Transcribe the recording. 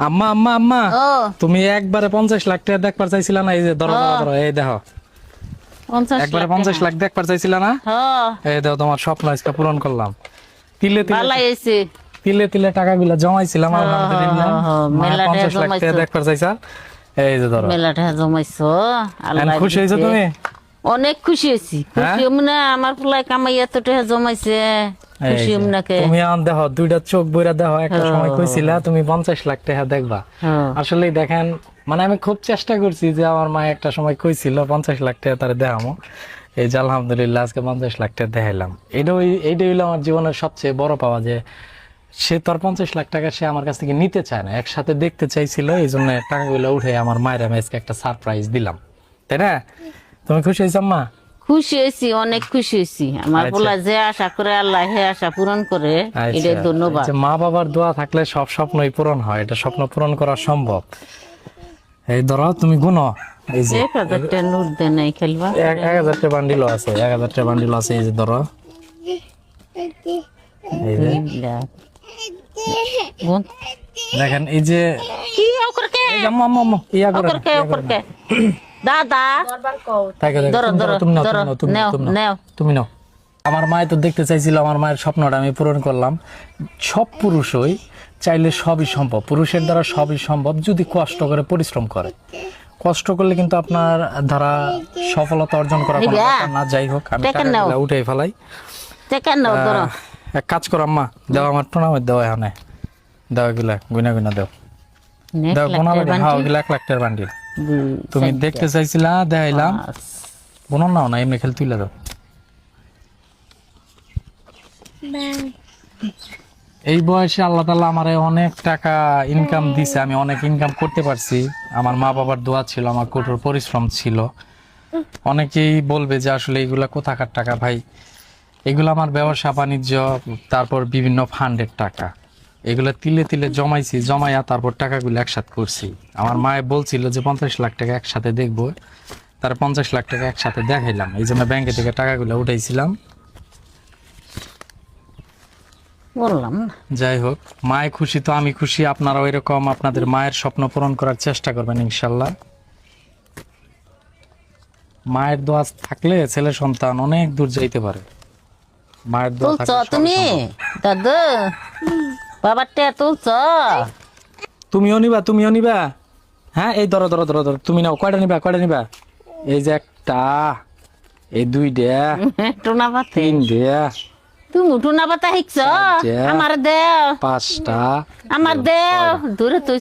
আম্মা আম্মা আম্মা ও তুমি একবারে 50 লাখ টাকা দেখবার চাইছিলা না? এই যে ধরো ধরো ধরো, এই দেখো 50 একবারে লাখ 50 লাখ দেখবার চাইছিলা না? হ্যাঁ এই দেখো তোমার স্বপ্ন আজকে পূরণ করলাম। তিলে তিলে ভালো হয়েছে। তিলে তিলে টাকাগুলো জমাইছিলাম আলহামদুলিল্লাহ। মেলা টাকা 50 লাখ টাকা জমাইছো। দেখবার চাইছা, এই যে ধরো। মেলা টাকা জমাইছো এখন আল্লাহ খুশি হয়েছো দিছে। তুমি? অনেক খুশি হয়েছি। হ্যাঁ? খুশি মানে আমার পোলায় কামাই এত টাকা জমাইছে, এই খুশি যে, নাকি? তুমি আন দেখো দুইটা চোখ বইরা দেখো, একটা সময় কইছিলা তুমি 50 লাখ টাকা দেখবা। আসলে দেখেন, মানে আমি খুব চেষ্টা করছি যে আমার মা একটা সময় কইছিল 50 লাখ টাকা তারে দেখামো। এই যে আলহামদুলিল্লাহ আজকে 50 লাখ টাকা দেখাইলাম। এইটা হইলো আমার জীবনের সবচেয়ে বড় পাওয়া, যে সে তোর 50 লাখ টাকা সে আমার কাছ থেকে নিতে চায় না, একসাথে দেখতে চাইছিল। এই জন্য টাকাগুলো উঠে আমার মায়ের আমি আজকে একটা সারপ্রাইজ দিলাম, তাই না? তুমি খুশি হয়েছ আম্মা? খুশি হয়েছি, অনেক খুশি হয়েছি। আমার আচ্ছা। পোলা যে আশা করে আল্লাহ হে আশা পূরণ করে, এটাই ধন্যবাদ। আচ্ছা, মা বাবার দোয়া থাকলে সব স্বপ্নই পূরণ হয়, এটা স্বপ্ন পূরণ করা সম্ভব। এই ধরো তুমি গুনো, এই যে 1000 টাকা নোট দেন নাই খেলবা। 1000 টা বান্ডিল আছে, 1000 টা বান্ডিল আছে। এই যে ধরো, এই যে বোন, দেখেন, এই যে কি ওকরকে এই যে আম্মা আম্মা আম্মা, ইয়া করে ওকরকে ওকরকে দাদা তাকে দেখো, ধরো ধরো তুমি নাও, ধরো, তুমি নাও, নেও তুমি নাও, নেও। তুমি নাও। আমার মায় তো দেখতে চাইছিল, আমার মায়ের স্বপ্নটা আমি পূরণ করলাম। সব পুরুষই চাইলে সবই সম্ভব, পুরুষের দ্বারা সবই সম্ভব যদি কষ্ট করে পরিশ্রম করে। কষ্ট করলে কিন্তু আপনার দ্বারা সফলতা অর্জন করা কোনো ব্যাপার না। যাই হোক, আমি দেখেন নাও। টাকাগুলো উঠাই ফেলাই। দেখেন নাও ধরো। এক কাজ করো আম্মা, দাও আমার প্রণামের দাও, এখানে দাও, এগুলা গুনা গুনা দাও, নেক দাও। লাখ গোনা টাকা লাগে, হ্যাঁ, বান্টি। ওগুলা 1 লাখ টাকার বান্ডিল। দুই, তুমি চারটা, দেখতে চাইছিলা, দেখাইলাম। পাঁচ। বোনো নাও না, এমনি খেলে তুইলা দাও। এই বয়সে আল্লাহ তাআলা আমারে অনেক টাকা ইনকাম দিছে, আমি অনেক ইনকাম করতে পারছি। আমার মা বাবার দোয়া ছিল, আমার কঠোর পরিশ্রম ছিল। অনেকেই বলবে যে আসলে এগুলা কোথাকার টাকা ভাই, এগুলো আমার ব্যবসা বাণিজ্য, তারপর বিভিন্ন ফান্ডের টাকা। এগুলো তিলে তিলে জমাইছি, জমাইয়া তারপর টাকাগুলো একসাথে করছি। আমার মায়ে বলছিল যে 50 লাখ টাকা একসাথে দেখবো, তার 50 লাখ টাকা একসাথে দেখাইলাম। এই জন্য ব্যাংকে থেকে টাকাগুলো উঠাইছিলাম। বললাম না। যাই হোক, মায় খুশি তো আমি খুশি। আপনারা ওই রকম আপনাদের মায়ের স্বপ্ন পূরণ করার চেষ্টা করবেন ইনশাল্লাহ। মায়ের দোয়া থাকলে ছেলে সন্তান অনেক দূর যাইতে পারে। মায়ের দোয়া তুলছ থাকলে সবই তুমি সম্ভব। দাদু বাবার টেয়া তুলছ? তুমিও নিবা, তুমিও নিবা। হ্যাঁ, এই ধরো ধরো ধরো ধরো, তুমি নাও। কয়টা নিবা, কয়টা নিবা? এই যে একটা, এই 2টা, টুনা পাতে 3টা, তুমি টুনা পাতা শিখছ? চারটা, আমার দেও, 5টা, আমার দেও দূরে তুই